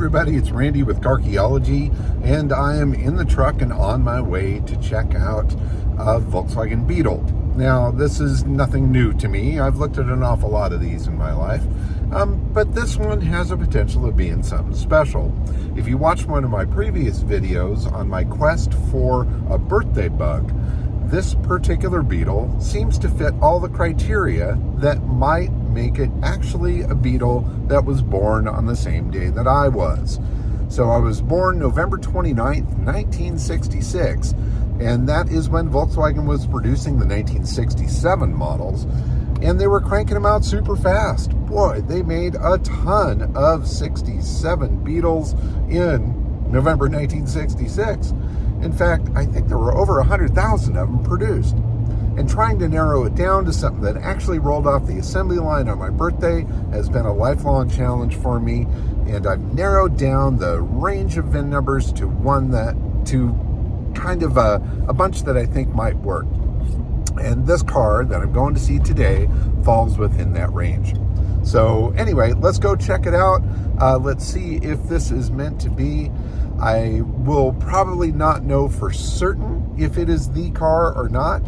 everybody, it's Randy with Carkeology, and I am in the truck and on my way to check out a Volkswagen Beetle. Now, this is nothing new to me. I've looked at an awful lot of these in my life, but this one has a potential of being something special. If you watched one of my previous videos on my quest for a birthday bug, this particular Beetle seems to fit all the criteria that might make it actually a Beetle that was born on the same day that I was. So I was born November 29th, 1966, and that is when Volkswagen was producing the 1967 models, and they were cranking them out super fast. Boy, they made a ton of 67 Beetles in November 1966. In fact, I think there were over 100,000 of them produced. And trying to narrow it down to something that actually rolled off the assembly line on my birthday has been a lifelong challenge for me. And I've narrowed down the range of VIN numbers to kind of a bunch that I think might work. And this car that I'm going to see today falls within that range. So anyway, let's go check it out. Let's see if this is meant to be. I will probably not know for certain if it is the car or not,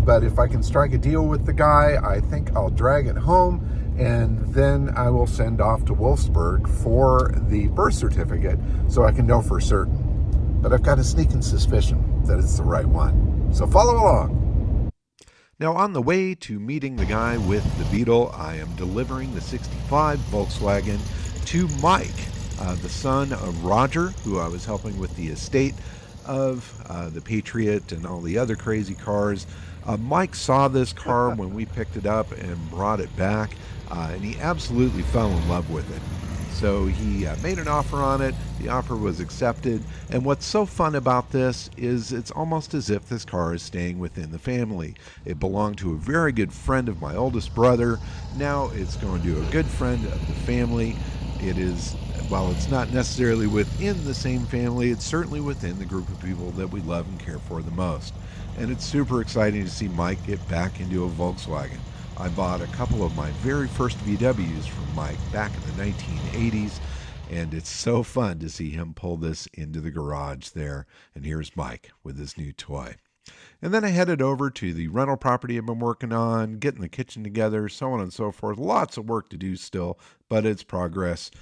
but if I can strike a deal with the guy, I think I'll drag it home, and then I will send off to Wolfsburg for the birth certificate so I can know for certain. But I've got a sneaking suspicion that it's the right one. So follow along. Now, on the way to meeting the guy with the Beetle, I am delivering the 65 Volkswagen to Mike, the son of Roger, who I was helping with the estate of the Patriot and all the other crazy cars. Mike saw this car when we picked it up and brought it back, and he absolutely fell in love with it. So he made an offer on it. The offer was accepted. And what's so fun about this is it's almost as if this car is staying within the family. It belonged to a very good friend of my oldest brother. Now it's going to a good friend of the family. It is, while it's not necessarily within the same family, it's certainly within the group of people that we love and care for the most. And it's super exciting to see Mike get back into a Volkswagen. I bought a couple of my very first VWs from Mike back in the 1980s, and it's so fun to see him pull this into the garage there. And here's Mike with his new toy. And then I headed over to the rental property I've been working on, getting the kitchen together, so on and so forth. Lots of work to do still, but it's progress.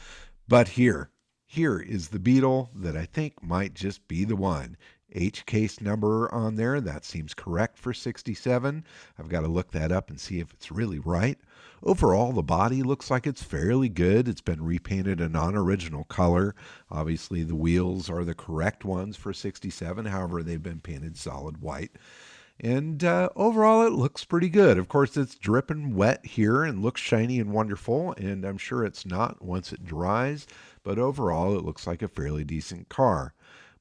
But here is the Beetle that I think might just be the one. H case number on there, that seems correct for 67. I've got to look that up and see if it's really right. Overall, the body looks like it's fairly good. It's been repainted a non-original color. Obviously, the wheels are the correct ones for 67. However, they've been painted solid white. And overall, it looks pretty good. Of course, it's dripping wet here and looks shiny and wonderful, and I'm sure it's not once it dries. But overall, it looks like a fairly decent car.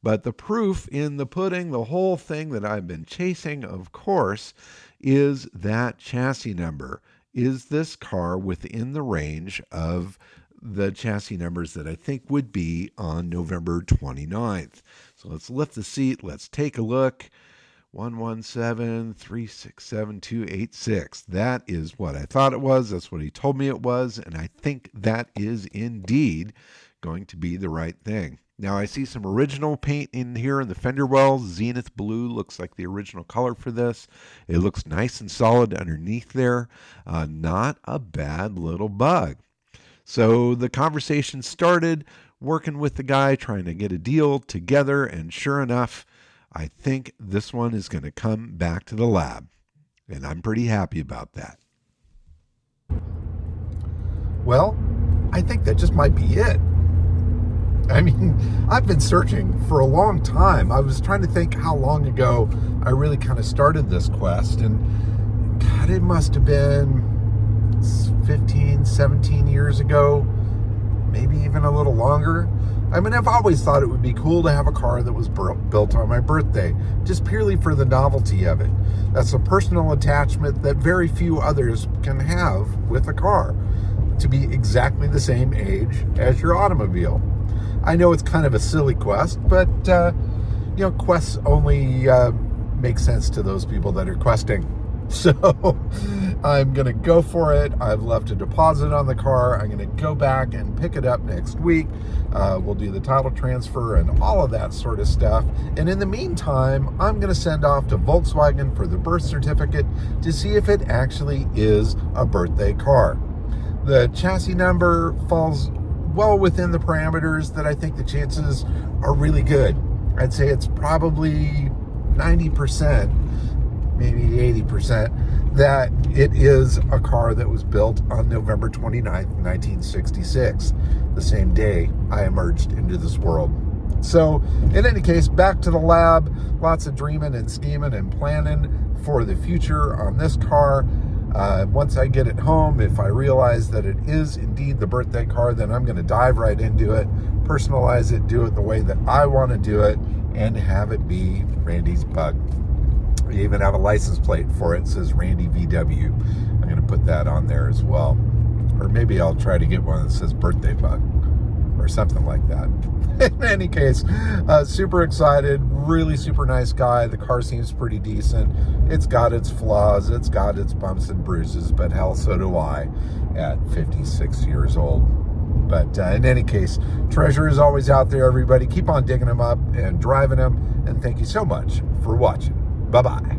But the proof in the pudding, the whole thing that I've been chasing, of course, is that chassis number. Is this car within the range of the chassis numbers that I think would be on November 29th? So let's lift the seat. Let's take a look. 117367286. That is what I thought it was. That's what he told me it was. And I think that is indeed going to be the right thing. Now, I see some original paint in here in the fender wells. Zenith blue looks like the original color for this. It looks nice and solid underneath there. Not a bad little bug. So the conversation started working with the guy, trying to get a deal together, and sure enough, I think this one is going to come back to the lab. And I'm pretty happy about that. Well, I think that just might be it. I mean, I've been searching for a long time. I was trying to think how long ago I really kind of started this quest, and God, it must have been 15, 17 years ago, maybe even a little longer. I mean, I've always thought it would be cool to have a car that was built on my birthday, just purely for the novelty of it. That's a personal attachment that very few others can have with a car, to be exactly the same age as your automobile. I know it's kind of a silly quest, but, quests only make sense to those people that are questing. So, I'm going to go for it. I've left a deposit on the car. I'm going to go back and pick it up next week. We'll do the title transfer and all of that sort of stuff. And in the meantime, I'm going to send off to Volkswagen for the birth certificate to see if it actually is a birthday car. The chassis number falls well within the parameters that I think the chances are really good. I'd say it's probably 90%, maybe 80%, that it is a car that was built on November 29th, 1966, the same day I emerged into this world. So, in any case, back to the lab, lots of dreaming and scheming and planning for the future on this car. Once I get it home, if I realize that it is indeed the birthday car, then I'm going to dive right into it, personalize it, do it the way that I want to do it, and have it be Randy's Bug. We even have a license plate for it. It says Randy VW. I'm going to put that on there as well. Or maybe I'll try to get one that says Birthday Bug or something like that. In any case, super excited, really super nice guy. The car seems pretty decent. It's got its flaws, it's got its bumps and bruises, but hell, so do I at 56 years old. But in any case, treasure is always out there, everybody. Keep on digging them up and driving them. And thank you so much for watching. Bye-bye.